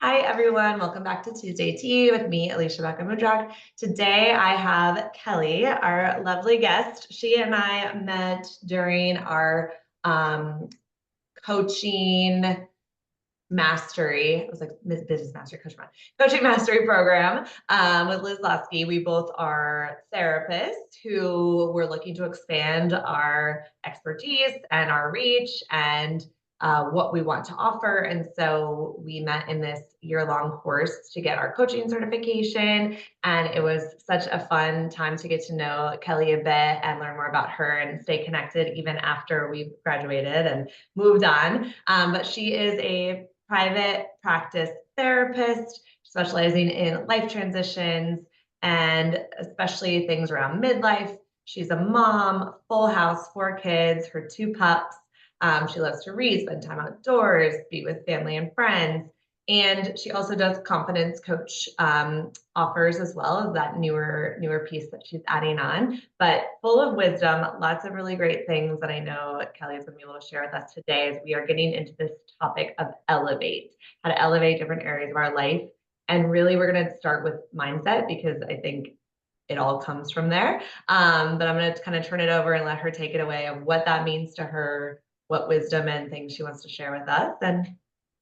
Hi, everyone. Welcome back to Tuesday Tea with me, Alisha Bowker Mudrock. Today, I have Kelly, our lovely guest. She and I met during our coaching mastery. It was like business mastery, coaching mastery program with Liz Lasky. We both are therapists who were looking to expand our expertise and our reach and what we want to offer. And so we met in this year-long course to get our coaching certification. And it was such a fun time to get to know Kelly a bit and learn more about her and stay connected even after we've graduated and moved on. But she is a private practice therapist specializing in life transitions and especially things around midlife. She's a mom, full house, 4 kids, her 2 pups. She loves to read, spend time outdoors, be with family and friends. And she also does confidence coach offers as well as that newer piece that she's adding on, but full of wisdom, lots of really great things that I know Kelly is going to be able to share with us today as we are getting into this topic of elevate, how to elevate different areas of our life. And really, we're going to start with mindset because I think it all comes from there. But I'm going to kind of turn it over and let her take it away of what that means to her, what wisdom and things she wants to share with us, and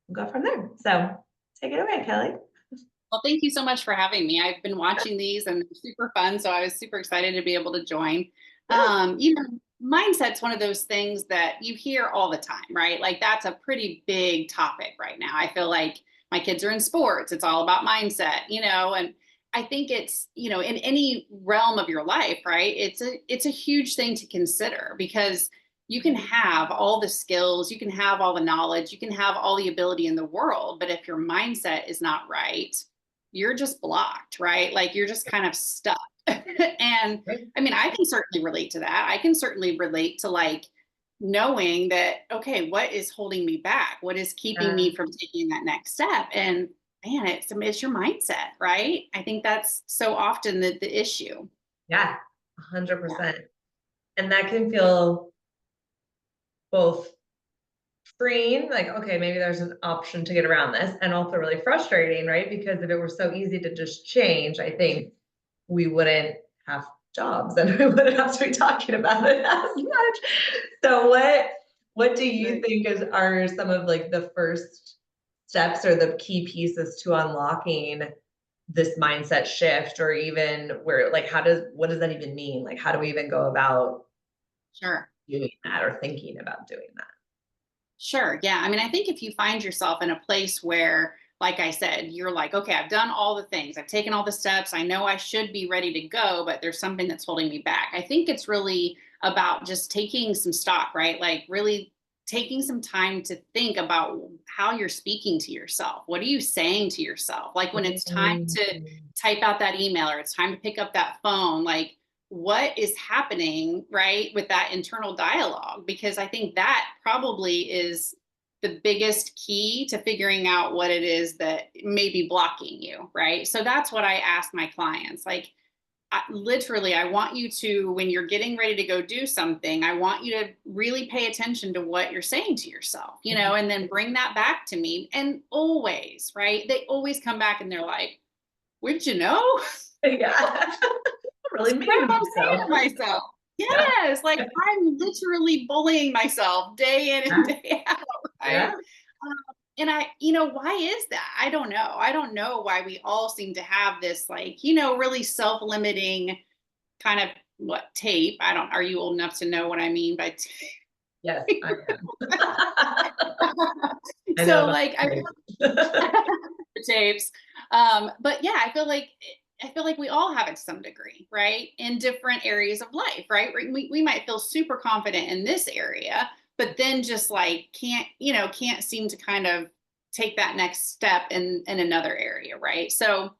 we'll go from there. So take it away, Kelly. Well, thank you so much for having me. I've been watching these and they're super fun, so I was super excited to be able to join. Mindset's one of those things that you hear all the time, right? Like that's a pretty big topic right now. I feel like my kids are in sports, it's all about mindset, and I think it's, in any realm of your life, right? It's a huge thing to consider because you can have all the skills, you can have all the knowledge, you can have all the ability in the world, but if your mindset is not right, you're just blocked, right? Like you're just kind of stuck. And I mean, I can certainly relate to that. I can certainly relate to like knowing that, okay, what is holding me back? What is keeping me from taking that next step? And man, it's your mindset, right? I think that's so often the issue. Yeah, 100%. And that can feel both freeing, like, okay, maybe there's an option to get around this, and also really frustrating, right? Because if it were so easy to just change, I think we wouldn't have jobs and we wouldn't have to be talking about it as much. So what do you think are some of like the first steps or the key pieces to unlocking this mindset shift, or even where like what does that even mean? Like how do we even go about Sure. doing that or thinking about doing that? Sure. Yeah. I mean, I think if you find yourself in a place where, like I said, you're like, okay, I've done all the things, I've taken all the steps, I know I should be ready to go, but there's something that's holding me back. I think it's really about just taking some stock, right? Like, really taking some time to think about how you're speaking to yourself. What are you saying to yourself? Like, when it's time to type out that email or it's time to pick up that phone, like, what is happening, right, with that internal dialogue? Because I think that probably is the biggest key to figuring out what it is that may be blocking you, right? So that's what I ask my clients. Like, literally, I want you to, when you're getting ready to go do something, I want you to really pay attention to what you're saying to yourself, and then bring that back to me. And always, right? They always come back and they're like, "Wouldn't you know?" Yeah. Really mean Crap to I'm saying myself. to myself. Yeah. Yes, like I'm literally bullying myself day in and day out, right? Yeah. And why is that? I don't know. I don't know why we all seem to have this, like, really self-limiting kind of what tape. Are you old enough to know what I mean by tape? Yes, I am. I know So, about like, the tapes. But yeah, I feel like we all have it to some degree, right? In different areas of life, right? We might feel super confident in this area, but then just like can't seem to kind of take that next step in another area, right? So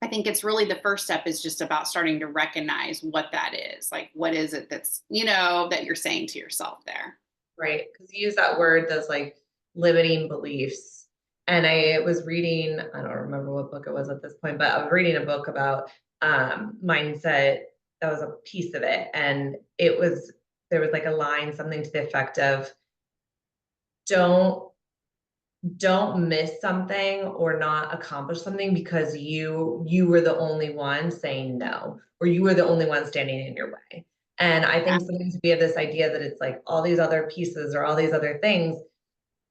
I think it's really the first step is just about starting to recognize what that is. Like, what is it that's, that you're saying to yourself there? Right, because you use that word, those like limiting beliefs. And I was reading, I don't remember what book it was at this point, but I was reading a book about mindset. That was a piece of it. And there was like a line, something to the effect of, don't don't miss something or not accomplish something because you were the only one saying no, or you were the only one standing in your way. And I Yeah. think sometimes we have this idea that it's like all these other pieces or all these other things.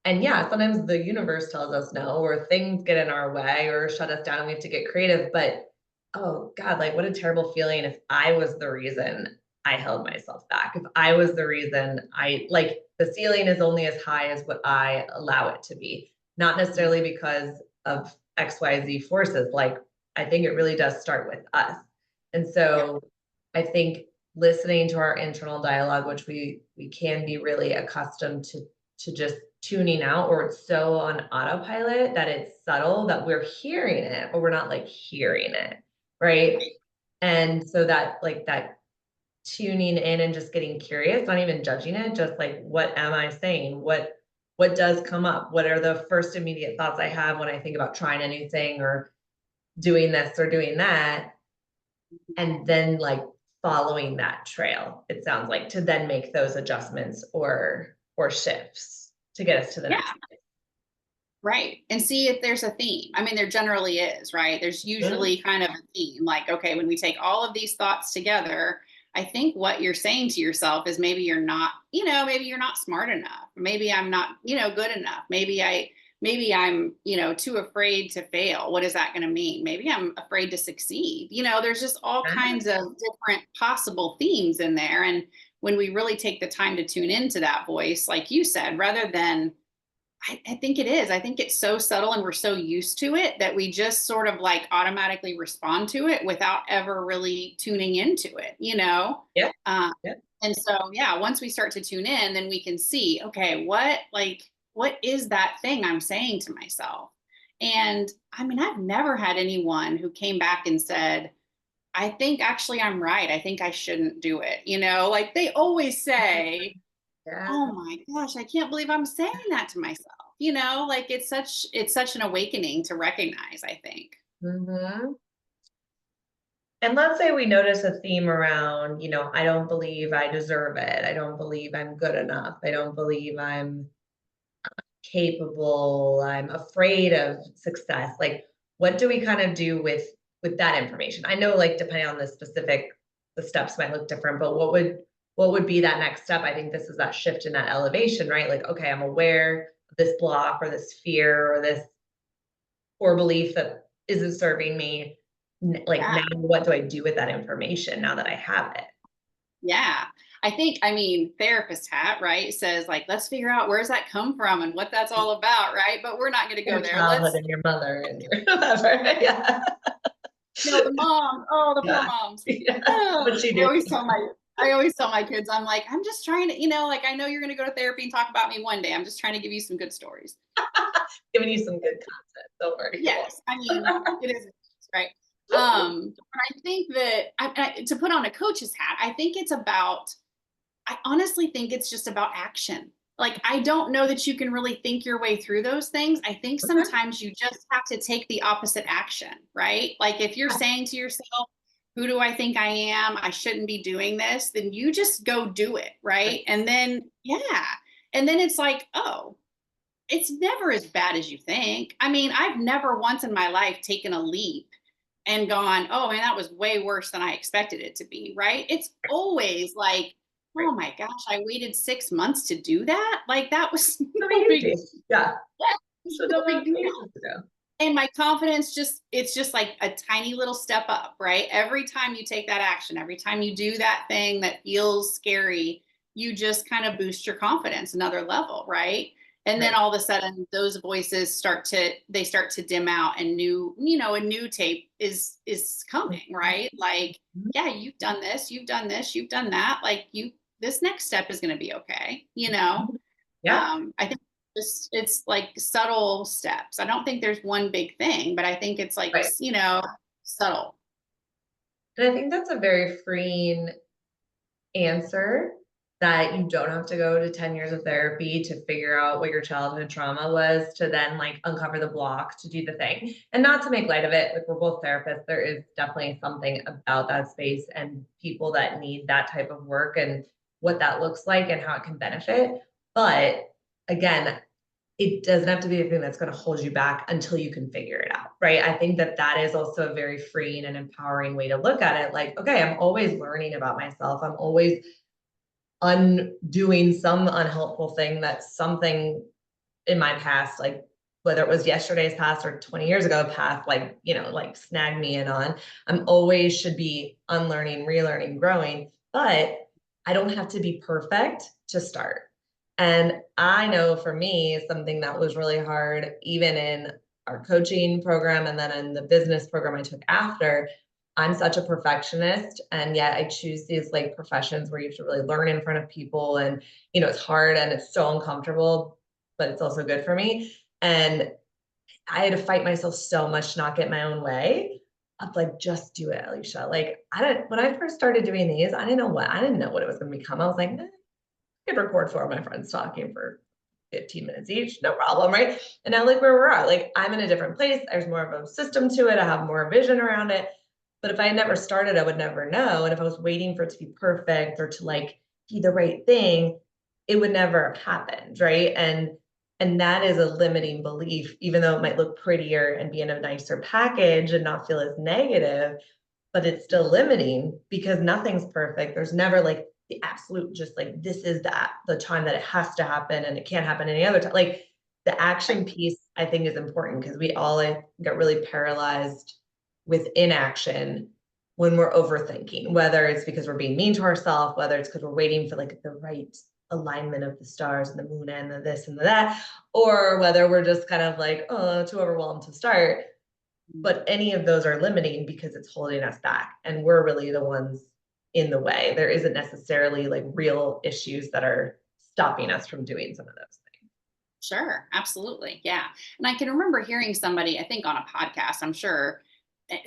And yeah, sometimes the universe tells us no, or things get in our way or shut us down and we have to get creative. But oh God, like what a terrible feeling if I was the reason I held myself back. If I was the reason I like the ceiling is only as high as what I allow it to be, not necessarily because of XYZ forces. Like I think it really does start with us. And Yeah. so I think listening to our internal dialogue, which we can be really accustomed to just tuning out, or it's so on autopilot that it's subtle that we're hearing it, but we're not like hearing it, right? Right. And so that like that tuning in and just getting curious, not even judging it, just like what am I saying? What does come up? What are the first immediate thoughts I have when I think about trying a new thing or doing this or doing that? And then like following that trail, it sounds like, to then make those adjustments or shifts to get us to the Yeah. next Right. And see if there's a theme. I mean, there generally is, right? There's place. usually kind of a theme. Like, okay, when we take all of these thoughts together, I think what you're saying to yourself is maybe you're not, maybe you're not smart enough. Maybe I'm not, good enough. Maybe I'm, too afraid to fail. What is that going to mean? Maybe I'm afraid to succeed. There's just all kinds of different possible themes in there. And when we really take the time to tune into that voice, like you said, rather than I think it is. I think it's so subtle and we're so used to it that we just sort of like automatically respond to it without ever really tuning into it. Yeah, Uh, yeah. and so, yeah, once we start to tune in, then we can see, okay, what is that thing I'm saying to myself? And I mean, I've never had anyone who came back and said, I think actually I'm right. I think I shouldn't do it. Like they always say, Yeah. oh my gosh, I can't believe I'm saying that to myself. Like it's such an awakening to recognize, I think. Mhm. And let's say we notice a theme around, I don't believe I deserve it. I don't believe I'm good enough. I don't believe I'm capable. I'm afraid of success. Like, what do we kind of do with that information? I know, like, depending on the specific, the steps might look different, but what would be that next step? I think this is that shift in that elevation, right? Like, okay, I'm aware of this block or this fear or this core belief that isn't serving me. Like, Yeah. now what do I do with that information now that I have it? Yeah. I mean, therapist hat, right? Says like, let's figure out where's that come from and what that's all about, right? But we're not going to go Your there. childhood and your mother and your whatever. Yeah. The moms, oh, the poor Yeah. moms. Yeah. Oh, What'd she I do? always tell my, I always tell my kids, I'm like, I'm just trying to, like, I know you're going to go to therapy and talk about me one day. I'm just trying to give you some good stories. Giving you some good content. Don't worry, you won't. Yes, I mean, it is, right? But I think that to put on a coach's hat, I think it's about, I honestly think it's just about action. Like, I don't know that you can really think your way through those things. I think Okay. sometimes you just have to take the opposite action, right? Like, if you're saying to yourself, who do I think I am? I shouldn't be doing this, then you just go do it, right? And then, yeah. And then it's like, oh, it's never as bad as you think. I mean, I've never once in my life taken a leap and gone, oh man, that was way worse than I expected it to be, right? It's always like, Right. oh my gosh, I waited 6 months to do that. Like that was So no big, easy. Yeah. Should have no done big that deal. ages ago. And my confidence it's just like a tiny little step up, right? Every time you take that action, every time you do that thing that feels scary, you just kind of boost your confidence another level, right? And then Right. all of a sudden those voices start to dim out and a new tape is coming, right? Like, Mhm. yeah, you've done this, you've done this, you've done that. Like this next step is going to be okay. Yeah. I think it's like subtle steps. I don't think there's one big thing, but I think it's like, Right. subtle. And I think that's a very freeing answer, that you don't have to go to 10 years of therapy to figure out what your childhood trauma was to then like uncover the block to do the thing. And not to make light of it, like we're both therapists, there is definitely something about that space and people that need that type of work and what that looks like and how it can benefit. But again, it doesn't have to be a thing that's going to hold you back until you can figure it out, right? I think that that is also a very freeing and empowering way to look at it. Like, okay, I'm always learning about myself. I'm always undoing some unhelpful thing that's something in my past, like whether it was yesterday's past or 20 years ago past, like, like snag me in on. I'm always should be unlearning, relearning, growing, but I don't have to be perfect to start. And I know for me, something that was really hard, even in our coaching program and then in the business program I took after, I'm such a perfectionist. And yet I choose these like professions where you have to really learn in front of people. And, it's hard and it's so uncomfortable, but it's also good for me. And I had to fight myself so much to not get my own way. Of like, just do it, Alicia. Like, when I first started doing these, I didn't know what it was going to become. I was like, I could record 4 of my friends talking for 15 minutes each, no problem, right? And now look where we're at. Like, I'm in a different place. There's more of a system to it. I have more vision around it. But if I had never started, I would never know. And if I was waiting for it to be perfect or to like be the right thing, it would never have happened, right? And that is a limiting belief, even though it might look prettier and be in a nicer package and not feel as negative, but it's still limiting because nothing's perfect. There's never like the absolute, just like, this is the time that it has to happen and it can't happen any other time. Like the action piece, I think is important because we all get really paralyzed with inaction when we're overthinking, whether it's because we're being mean to ourselves, whether it's because we're waiting for like the right alignment of the stars and the moon and the this and the that, or whether we're just kind of like, oh, too overwhelmed to start. But any of those are limiting because it's holding us back. And we're really the ones in the way. There isn't necessarily like real issues that are stopping us from doing some of those things. Sure, absolutely. Yeah. And I can remember hearing somebody, I think on a podcast, I'm sure,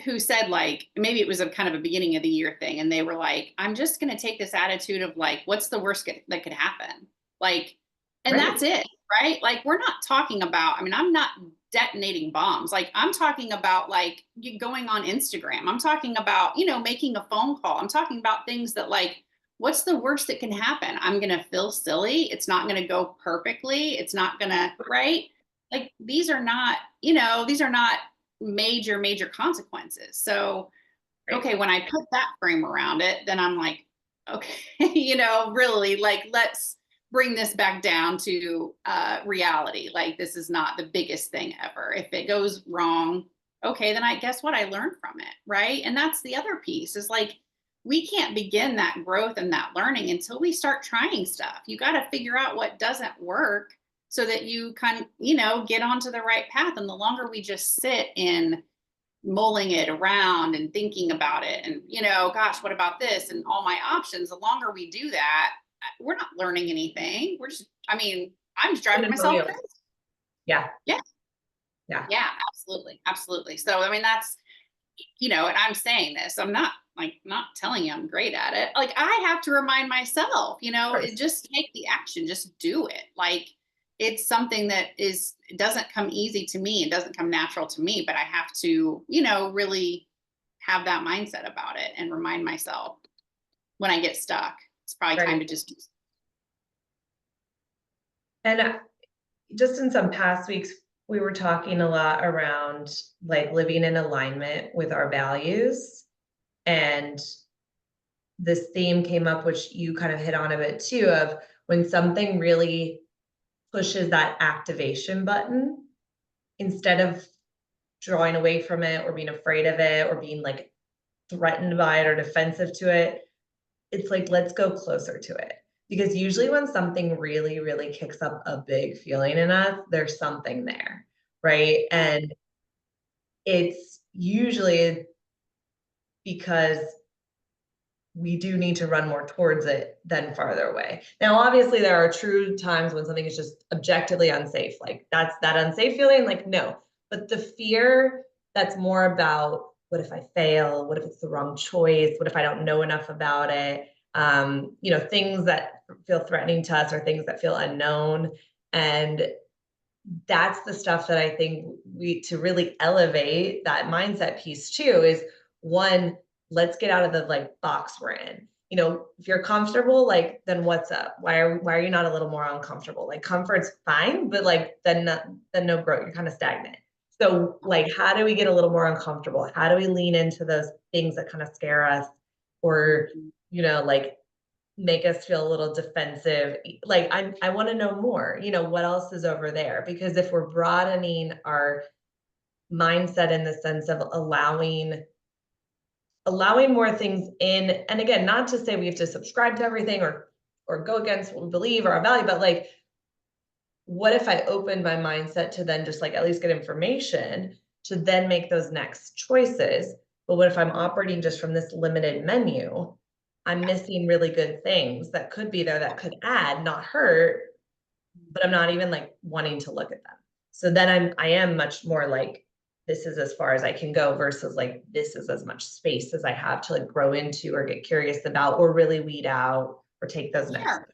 who said like maybe it was a kind of a beginning of the year thing and they were like, I'm just going to take this attitude of like what's the worst that could happen? Like, and Right. that's it, right? Like we're not talking about, I mean, I'm not detonating bombs. Like I'm talking about like you going on Instagram. I'm talking about, making a phone call. I'm talking about things that like what's the worst that can happen? I'm going to feel silly. It's not going to go perfectly. It's not going to, right? Like these are not, these are not major consequences. So, Right. okay, when I put that frame around it, then I'm like, okay, really like, let's bring this back down to reality. Like this is not the biggest thing ever. If it goes wrong, okay, then I guess what I learned from it. Right. And that's the other piece is like, we can't begin that growth and that learning until we start trying stuff. You got to figure out what doesn't work so that you can, get onto the right path. And the longer we just sit in mulling it around and thinking about it and, gosh, what about this? And all my options, the longer we do that, we're not learning anything. We're just, I mean, I'm just driving myself crazy. Yeah. Yeah. Yeah. Yeah, absolutely. Absolutely. So, I mean, that's, and I'm saying this, I'm not telling you I'm great at it. Like I have to remind myself, just take the action, just do it. Like it's something that it doesn't come easy to me. It doesn't come natural to me, but I have to, really have that mindset about it and remind myself when I get stuck, it's probably time to just do. And just in some past weeks, we were talking a lot around like living in alignment with our values. And this theme came up, which you kind of hit on a bit too, of when something really pushes that activation button, instead of drawing away from it or being afraid of it or being like threatened by it or defensive to it, it's like, let's go closer to it. Because usually when something really, really kicks up a big feeling in us, there's something there, right? And it's usually because we do need to run more towards it than farther away. Now, obviously, there are true times when something is just objectively unsafe. Like that's that unsafe feeling, like no. But the fear that's more about what if I fail? What if it's the wrong choice? What if I don't know enough about it? Things that feel threatening to us or things that feel unknown. And that's the stuff that I think to really elevate that mindset piece too is one, let's get out of the like box we're in. if you're comfortable, like, then what's up? Why are you not a little more uncomfortable? Like, comfort's fine, but like, then no growth, you're kind of stagnant. So like, how do we get a little more uncomfortable? How do we lean into those things that kind of scare us, or, like, make us feel a little defensive? Like, I want to know more, what else is over there? Because if we're broadening our mindset in the sense of allowing more things in, and again, not to say we have to subscribe to everything or go against what we believe or our value, but like, what if I opened my mindset to then just like at least get information to then make those next choices? But what if I'm operating just from this limited menu? I'm missing really good things that could be there, that could add, not hurt, but I'm not even like wanting to look at them. So then I am much more like, this is as far as I can go, versus like, this is as much space as I have to like grow into or get curious about or really weed out or take those next Sure.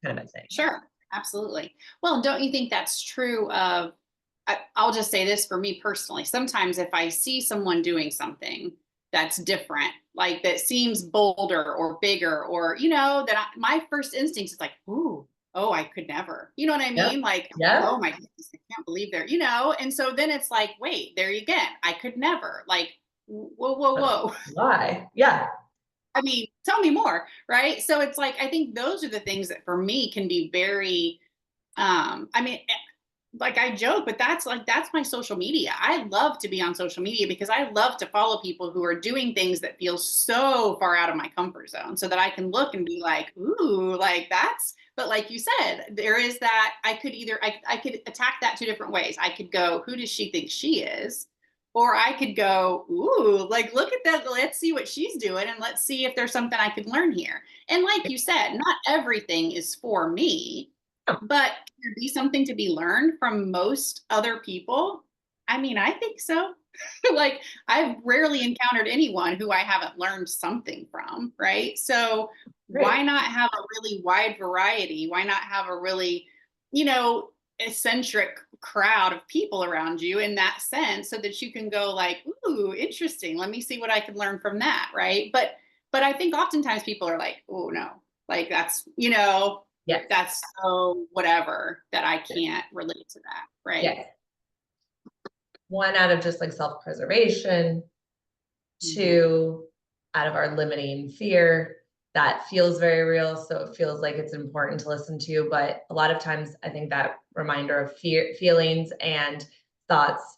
kind of a thing. Sure. Absolutely. Well, don't you think that's true of, I'll just say this for me personally. Sometimes if I see someone doing something that's different, like that seems bolder or bigger, or, my first instinct is like, ooh, oh, I could never, you know what I Yep. mean? Like, Yep. oh my goodness, I can't believe they're, and so then it's like, wait, there you again, I could never, like, whoa, whoa, whoa. Why? Yeah. I mean, tell me more, right? So it's like, I think those are the things that for me can be very, I mean, like I joke, but that's my social media. I love to be on social media because I love to follow people who are doing things that feel so far out of my comfort zone, so that I can look and be like, ooh, like that's, but like you said, there is that I could either, I could attack that two different ways. I could go, who does she think she is? Or I could go, ooh, like, look at that. Let's see what she's doing and let's see if there's something I could learn here. And like you said, not everything is for me, but can there be something to be learned from most other people? I mean, I think so. Like, I've rarely encountered anyone who I haven't learned something from, right? So why Great. not have a really wide variety? Why not have a really, you know, eccentric crowd of people around you in that sense, so that you can go like, ooh, interesting. Let me see what I can learn from that, right? But I think oftentimes people are like, oh no, like that's, Yes. that's so whatever that I can't relate to that, right? Yes. One, out of just like self-preservation. Mhm. Two, out of our limiting fear that feels very real. So it feels like it's important to listen to. But a lot of times I think that reminder of feelings and thoughts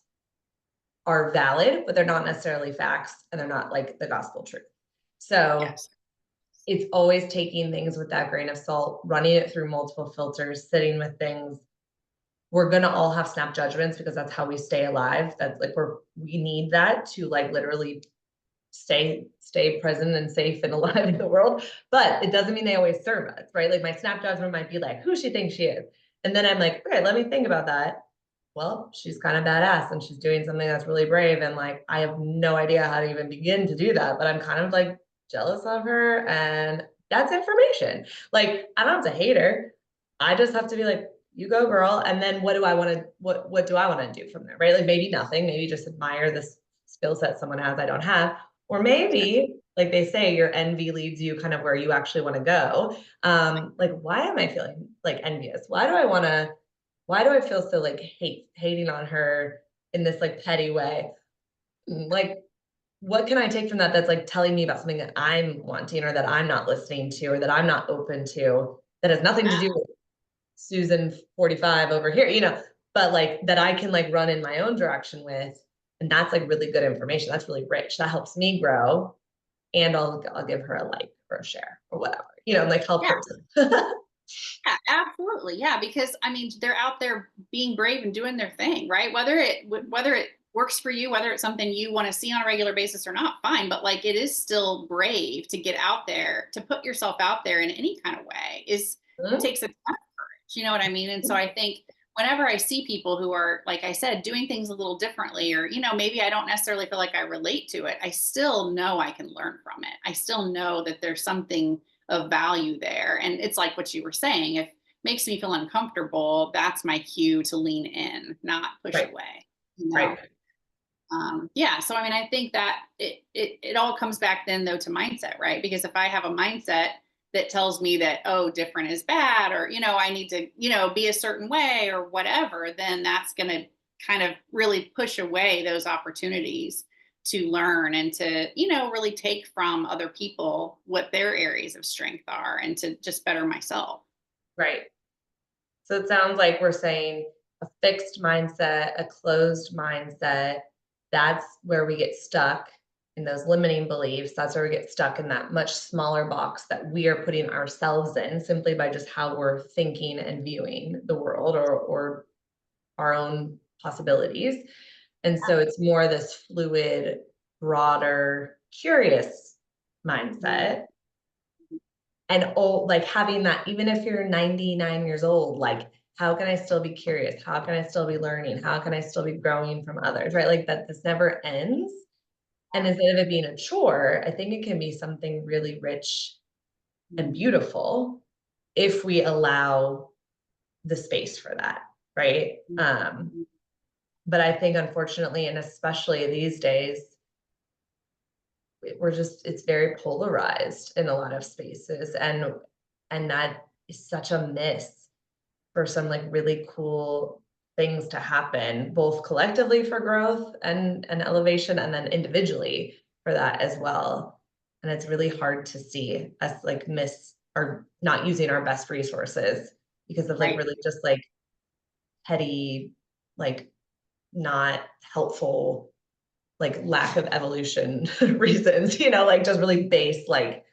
are valid, but they're not necessarily facts and they're not like the gospel truth. So Yes. it's always taking things with that grain of salt, running it through multiple filters, sitting with things. We're gonna all have snap judgments because that's how we stay alive. That's like we need that to like literally stay present and safe and alive in the world. But it doesn't mean they always serve us, right? Like, my snap judgment might be like, who she thinks she is. And then I'm like, okay, let me think about that. Well, she's kind of badass and she's doing something that's really brave. And like, I have no idea how to even begin to do that, but I'm kind of like jealous of her. And that's information. Like, I don't have to hate her. I just have to be like, you go, girl. And then what do I want to, what do I want to do from there? Right? Like, maybe nothing, maybe just admire this skill set someone has I don't have. Or maybe, like they say, your envy leads you kind of where you actually want to go. Like, why am I feeling like envious? Why do I feel so like hating on her in this like petty way? Like, what can I take from that that's like telling me about something that I'm wanting or that I'm not listening to or that I'm not open to that has nothing to Yeah. do with Susan 45 over here, but like that I can like run in my own direction with. And that's like really good information. That's really rich. That helps me grow. And I'll give her a like or a share or whatever, like help Yeah. her to Yeah, absolutely. Yeah, because I mean, they're out there being brave and doing their thing, right? Whether it works for you, whether it's something you want to see on a regular basis or not, fine. But like, it is still brave to get out there, to put yourself out there in any kind of way. Is It takes a ton of courage. You know what I mean? And so I think whenever I see people who are, like I said, doing things a little differently, or maybe I don't necessarily feel like I relate to it, I still know I can learn from it. I still know that there's something of value there. And it's like what you were saying, if it makes me feel uncomfortable, that's my cue to lean in, not push right, away, you know? right. Yeah. So, I mean, I think that it all comes back then though to mindset, right? Because if I have a mindset that tells me that, oh, different is bad, or, I need to, be a certain way or whatever, then that's going to kind of really push away those opportunities to learn and to, really take from other people what their areas of strength are and to just better myself. Right. So it sounds like we're saying a fixed mindset, a closed mindset, that's where we get stuck in those limiting beliefs. That's where we get stuck in that much smaller box that we are putting ourselves in simply by just how we're thinking and viewing the world, or our own possibilities. And so it's more this fluid, broader, curious mindset. And like having that, even if you're 99 years old, like, how can I still be curious? How can I still be learning? How can I still be growing from others, right? Like that this never ends. And instead of it being a chore, I think it can be something really rich and beautiful if we allow the space for that, right? But I think unfortunately, and especially these days, it's very polarized in a lot of spaces, and that is such a miss for some like really cool things to happen, both collectively for growth and elevation, and then individually for that as well. And it's really hard to see us like miss or not using our best resources because of like really just like petty, like not helpful, like lack of evolution reasons, like just really base, like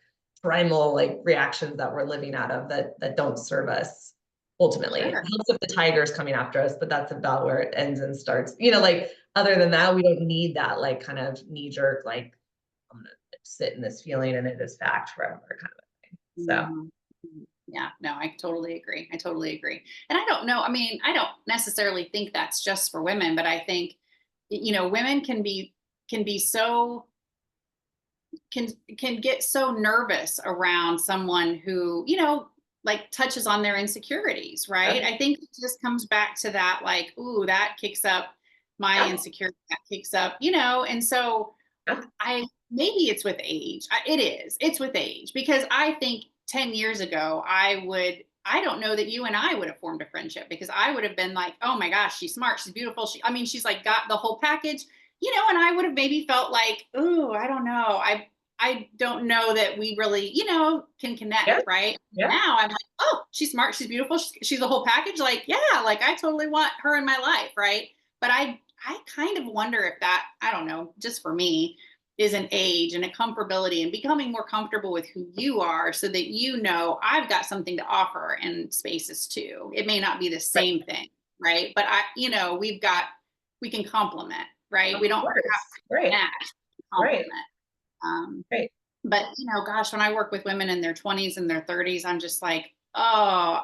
primal, like reactions that we're living out of that don't serve us ultimately. It helps if the tiger's coming after us, but that's about where it ends and starts. Like other than that, we don't need that like kind of knee jerk, like I'm gonna sit in this feeling and it is fact forever kind of thing. So yeah, no, I totally agree. I totally agree. And I don't know, I mean, I don't necessarily think that's just for women, but I think, women can be so can get so nervous around someone who, like touches on their insecurities, right? I think it just comes back to that, like, ooh, that kicks up my insecurity, that kicks up, and so maybe it's with age. It's with age, because I think 10 years ago, I don't know that you and I would have formed a friendship, because I would have been like, oh my gosh, she's smart, she's beautiful. She's like got the whole package, and I would have maybe felt like, oh, I don't know. I don't know that we really, can connect, right? Now I'm like, oh, she's smart, she's beautiful, she's the whole package. Like, yeah, like I totally want her in my life, right? But I kind of wonder if that, I don't know, just for me, is an age and a comfortability and becoming more comfortable with who you are, so that I've got something to offer in spaces too. It may not be the same thing, right? But we can complement, right? We don't have to match, complement. But gosh, when I work with women in their 20s and their 30s, I'm just like, oh,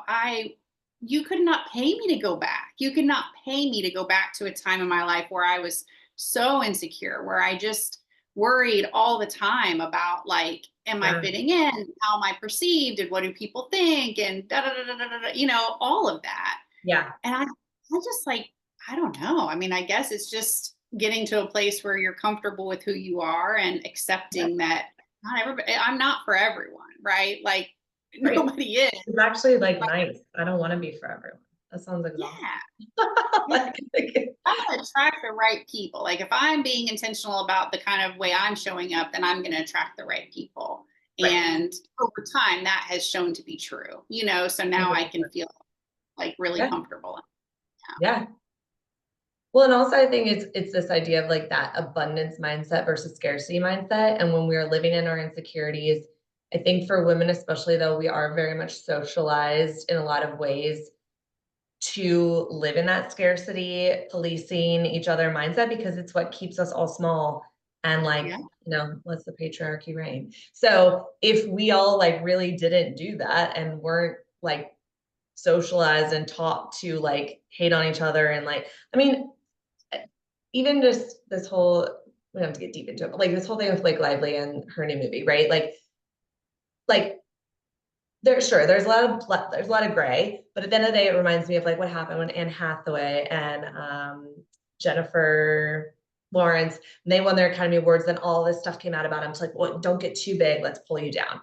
you could not pay me to go back. You could not pay me to go back to a time in my life where I was so insecure, where I just worried all the time about, like, am I fitting in? How am I perceived? And what do people think? And da da da da da da, all of that. Yeah. And I just like, I don't know. I mean, I guess it's just getting to a place where you're comfortable with who you are and accepting that not everybody, I'm not for everyone, right? Like nobody is. It's actually like nice. I don't want to be for everyone. That sounds exhausting. Yeah. I'm going to attract the right people. Like if I'm being intentional about the kind of way I'm showing up, then I'm going to attract the right people. And over time, that has shown to be true, so now I can feel like really comfortable. Yeah. Well, and also I think it's this idea of like that abundance mindset versus scarcity mindset. And when we are living in our insecurities, I think for women especially, though, we are very much socialized in a lot of ways to live in that scarcity, policing each other mindset, because it's what keeps us all small and like, lets the patriarchy reign. So if we all like really didn't do that and weren't like socialized and taught to like hate on each other, and like, I mean, even just this whole, we don't have to get deep into it, but like this whole thing with Blake Lively and her new movie, right? Like there's a lot of gray, but at the end of the day, it reminds me of like what happened when Anne Hathaway and Jennifer Lawrence, and they won their Academy Awards. Then all this stuff came out about him. It's like, well, don't get too big. Let's pull you down.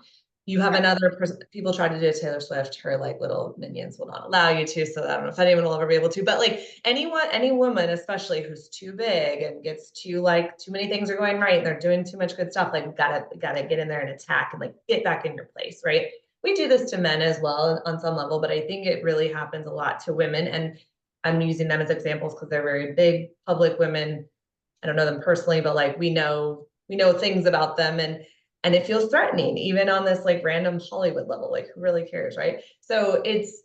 You have another person, people try to do it, Taylor Swift, her like little minions will not allow you to. So I don't know if anyone will ever be able to, but like anyone, any woman, especially who's too big and gets too like, too many things are going right and they're doing too much good stuff. Like gotta get in there and attack and like get back in your place, right? We do this to men as well on some level, but I think it really happens a lot to women. And I'm using them as examples because they're very big public women. I don't know them personally, but like we know things about them, and it feels threatening even on this like random Hollywood level. Like who really cares, right? So it's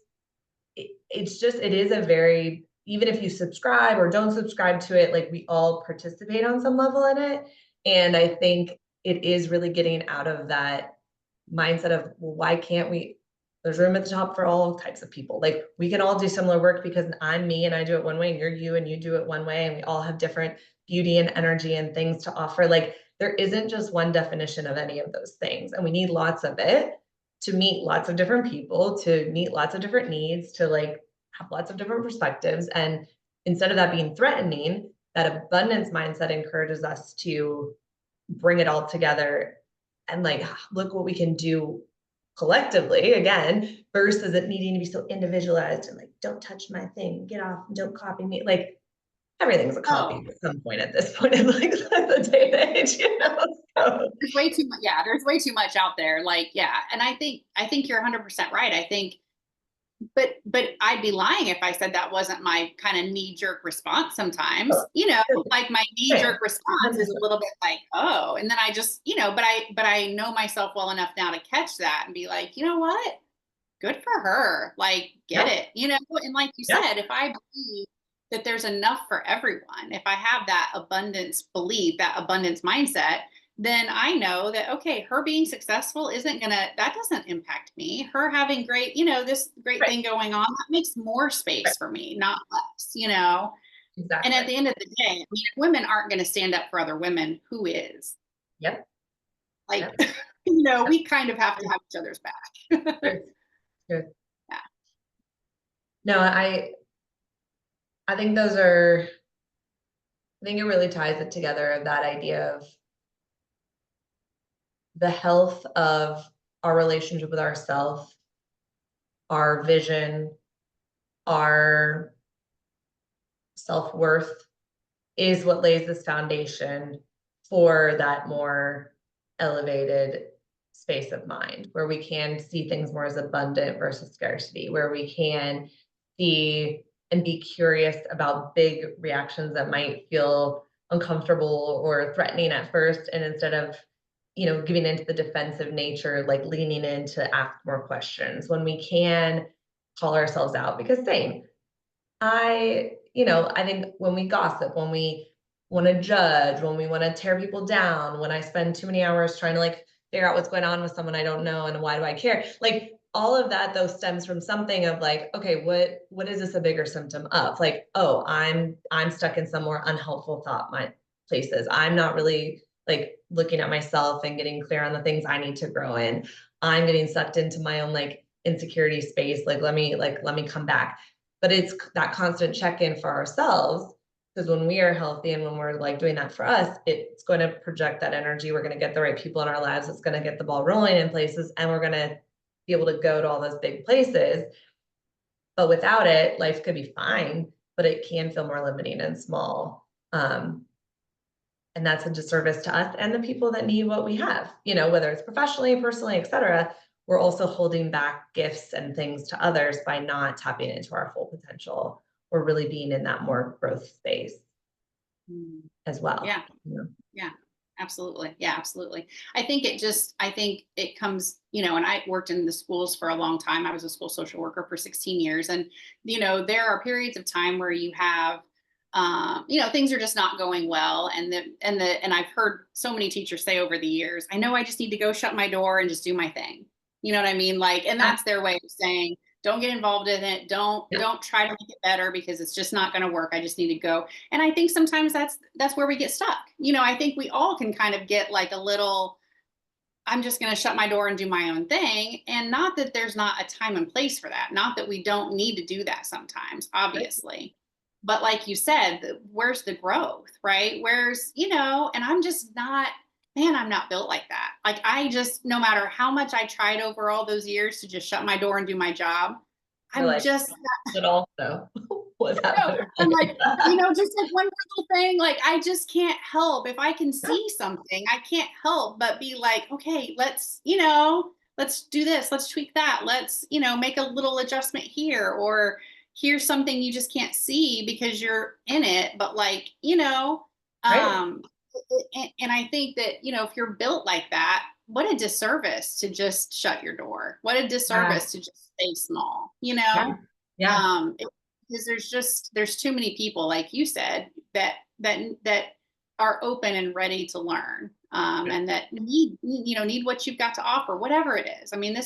just, it is a very, even if you subscribe or don't subscribe to it, like we all participate on some level in it. And I think it is really getting out of that mindset of, well, why can't we, there's room at the top for all types of people. Like we can all do similar work because I'm me and I do it one way and you're you and you do it one way, and we all have different beauty and energy and things to offer. Like there isn't just one definition of any of those things, and we need lots of it to meet lots of different people, to meet lots of different needs, to like have lots of different perspectives. And instead of that being threatening, that abundance mindset encourages us to bring it all together and like look what we can do collectively again, versus it needing to be so individualized and like don't touch my thing, get off, don't copy me. Like everything's a copy Oh, at some point at this point in like the day and age, you know. So there's way too much. Yeah, there's way too much out there. Like, yeah, and I think you're 100% right. I think, but I'd be lying if I said that wasn't my kind of knee jerk response sometimes. Like my knee same. jerk response is a little bit like, oh, and then I just, but I know myself well enough now to catch that and be like, you know what? Good for her. Like, get Yeah, it, and like you yeah, said, if I believe that there's enough for everyone, if I have that abundance belief, that abundance mindset, then I know that, okay, her being successful that doesn't impact me. Her having great, this great right, thing going on, that makes more right, space for me, not less, And exactly. at the end of the day, I mean, if women aren't going to stand up for other women, who is? Yep, Like, yep, yep. we kind of have to have each other's back. Truth, truth. Yeah. No, I think those are, I think it really ties it together, that idea of the health of our relationship with ourselves, our vision, our self-worth is what lays this foundation for that more elevated space of mind, where we can see things more as abundant versus scarcity, where we can see and be curious about big reactions that might feel uncomfortable or threatening at first. And instead of, giving into the defensive nature, like leaning in to ask more questions when we can call ourselves out. Because same, I think when we gossip, when we want to judge, when we want to tear people down, when I spend too many hours trying to like figure out what's going on with someone I don't know and why do I care? Like all of that though stems from something of like, okay, what is this a bigger symptom of? Like, oh, I'm stuck in some more unhelpful thought my places. I'm not really like looking at myself and getting clear on the things I need to grow in. I'm getting sucked into my own like insecurity space. Like let me come back, but it's that constant check-in for ourselves, because when we are healthy and when we're like doing that for us, it's going to project that energy. We're going to get the right people in our lives. It's going to get the ball rolling in places, and we're going to be able to go to all those big places. But without it, life could be fine, but it can feel more limiting and small. And that's a disservice to us and the people that need what we have, whether it's professionally, personally, et cetera. We're also holding back gifts and things to others by not tapping into our full potential or really being in that more growth space Mm. as well. Yeah. Yeah, absolutely. Yeah, absolutely. I think it comes, and I worked in the schools for a long time. I was a school social worker for 16 years. And, there are periods of time where you have, things are just not going well. And I've heard so many teachers say over the years, I know I just need to go shut my door and just do my thing. You know what I mean? Like, and Yeah, that's their way of saying, don't get involved in it. Don't, yeah, don't try to make it better because it's just not going to work. I just need to go. And I think sometimes that's where we get stuck. I think we all can kind of get like a little, I'm just going to shut my door and do my own thing. And not that there's not a time and place for that. Not that we don't need to do that sometimes, right. obviously. But like you said, where's the growth, right? Where's, and I'm just not, man, I'm not built like that. Like I just, no matter how much I tried over all those years to just shut my door and do my job, You're I'm like, just but also was that no, butterfly? I'm like, just like one little thing, like I just can't help. If I can see something, I can't help but be like, okay, let's do this, let's tweak that, let's, make a little adjustment here, or here's something you just can't see because you're in it. But like, Right. um, and I think that, if you're built like that, what a disservice to just shut your door. What a Yeah. disservice to just stay small, Yeah. Yeah. um, because there's too many people, like you said, that are open and ready to learn, and that need what you've got to offer, whatever it is. I mean, Yeah.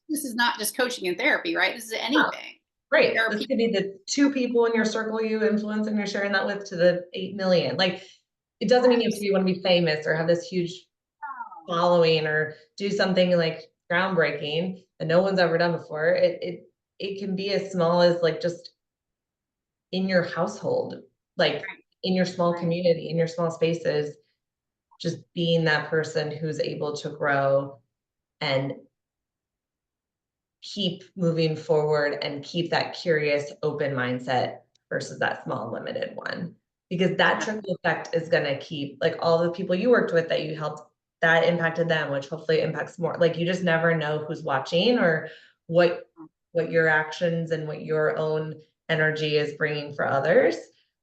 this is not just coaching and therapy, right? This is Oh, anything. great. There are This people. could be the two people in your circle you influence and you're sharing that with to the 8 million. Like, it doesn't mean you want to be famous or have this huge following or do something like groundbreaking that no one's ever done before. It can be as small as like just in your household, like in your small Right. community, in your small spaces, just being that person who's able to grow and keep moving forward and keep that curious, open mindset versus that small, limited one. Because that trickle effect is going to keep, like, all the people you worked with that you helped, that impacted them, which hopefully impacts more. Like, you just never know who's watching or what your actions and what your own energy is bringing for others.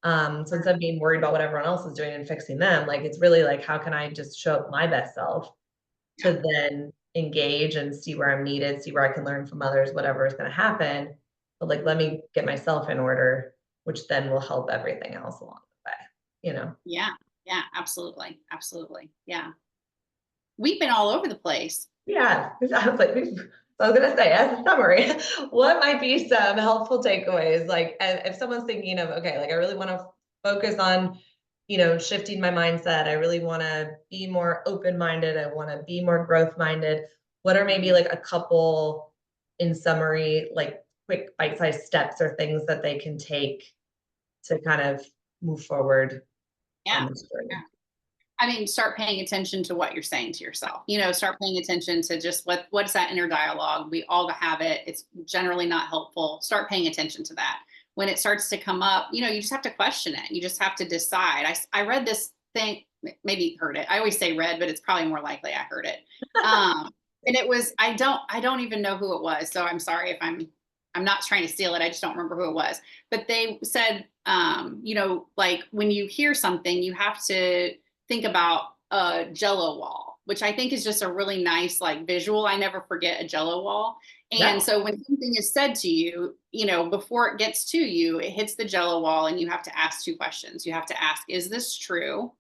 So instead of being worried about what everyone else is doing and fixing them, like, it's really like, how can I just show up my best self Yeah. to then engage and see where I'm needed, see where I can learn from others, whatever is going to happen. But like, let me get myself in order, which then will help everything else along the way. Yeah. Yeah. Absolutely. Absolutely. Yeah. We've been all over the place. Yeah. I was like, I was gonna say, as a summary, what might be some helpful takeaways? Like, if someone's thinking of, okay, like I really want to focus on, shifting my mindset. I really want to be more open-minded. I want to be more growth-minded. What are maybe like a couple, in summary, like quick bite-sized steps or things that they can take to kind of move forward on Yeah. this journey? I mean, start paying attention to what you're saying to yourself. Start paying attention to just what's that inner dialogue. We all have it. It's generally not helpful. Start paying attention to that. When it starts to come up, you just have to question it. You just have to decide. I read this thing, maybe heard it. I always say read, but it's probably more likely I heard it. And it was, I don't even know who it was. So I'm sorry if I'm not trying to steal it. I just don't remember who it was. But they said, like when you hear something, you have to think about a Jello wall, which I think is just a really nice like visual. I never forget a Jello wall. And Yeah. so when something is said to you, before it gets to you, it hits the Jello wall, and you have to ask two questions. You have to ask, is this true?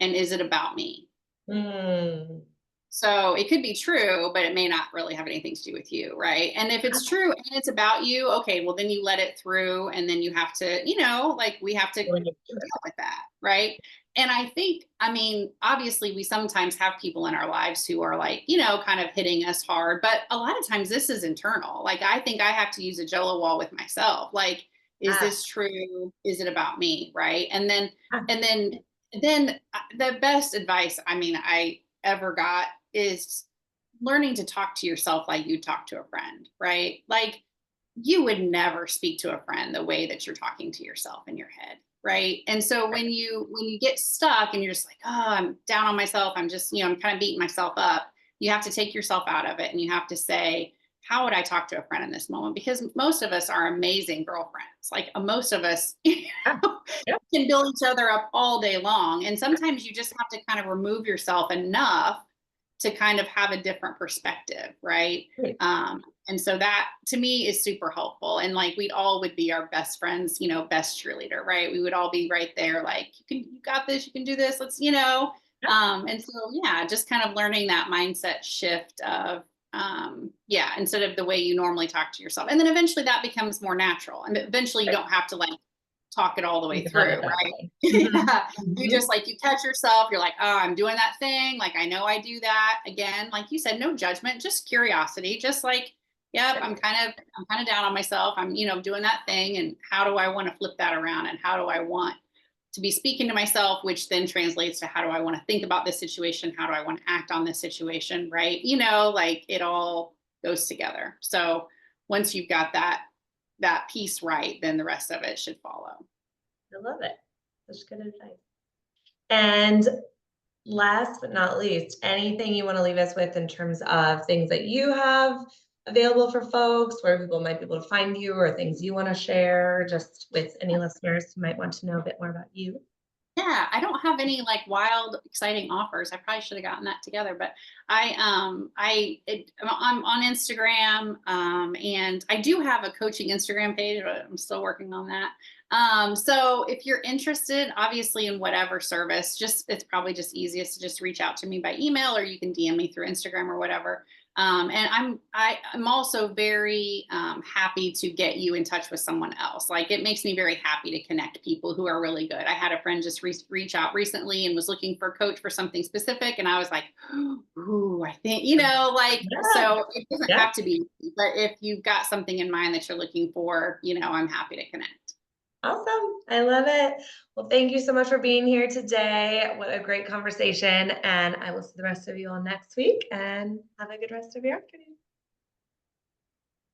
And is it about me? Mm. So it could be true, but it may not really have anything to do with you, right? And if it's true and it's about you, okay, well then you let it through, and then you have to, like we have to deal with that, right? And I think, I mean, obviously we sometimes have people in our lives who are like, kind of hitting us hard, but a lot of times this is internal. Like I think I have to use a Jello wall with myself. Like, is Ah, this true? Is it about me? Right? And then, ah, and then, then the best advice, I mean, I ever got is learning to talk to yourself like you talk to a friend, right? Like you would never speak to a friend the way that you're talking to yourself in your head, right? And so when you get stuck and you're just like, oh, I'm down on myself, I'm just, I'm kind of beating myself up, you have to take yourself out of it, and you have to say, how would I talk to a friend in this moment? Because most of us are amazing girlfriends. Like most of us ah, yeah. can build each other up all day long. And sometimes you just have to kind of remove yourself enough to kind of have a different perspective, right? Great. And so that to me is super helpful. And like we all would be our best friends, best cheerleader, right? We would all be right there, like you got this, you can do this. Let's. Yeah. And so yeah, just kind of learning that mindset shift of yeah, instead of the way you normally talk to yourself, and then eventually that becomes more natural, and eventually you Right. don't have to like talk it all the way You got through, it that right? way. Mhm. Yeah. You Mhm. just like you catch yourself, you're like, oh, I'm doing that thing. Like I know I do that again. Like you said, no judgment, just curiosity, just like, Yep, I'm kind of down on myself. I'm, doing that thing, and how do I want to flip that around, and how do I want to be speaking to myself, which then translates to how do I want to think about this situation? How do I want to act on this situation? Right. Like it all goes together. So once you've got that piece right, then the rest of it should follow. I love it. That's good advice. And last but not least, anything you want to leave us with in terms of things that you have available for folks, where people might be able to find you, or things you want to share just with any listeners who might want to know a bit more about you? Yeah, I don't have any like wild, exciting offers. I probably should have gotten that together, but I'm on Instagram, and I do have a coaching Instagram page, but I'm still working on that. So if you're interested, obviously in whatever service, it's probably just easiest to just reach out to me by email, or you can DM me through Instagram or whatever. And I'm also very happy to get you in touch with someone else. Like it makes me very happy to connect people who are really good. I had a friend just reach out recently and was looking for a coach for something specific, and I was like, "Ooh, I think like." Yeah, So it doesn't yeah. have to be, but if you've got something in mind that you're looking for, I'm happy to connect. Awesome. I love it. Well, thank you so much for being here today. What a great conversation. And I will see the rest of you all next week, and have a good rest of your afternoon.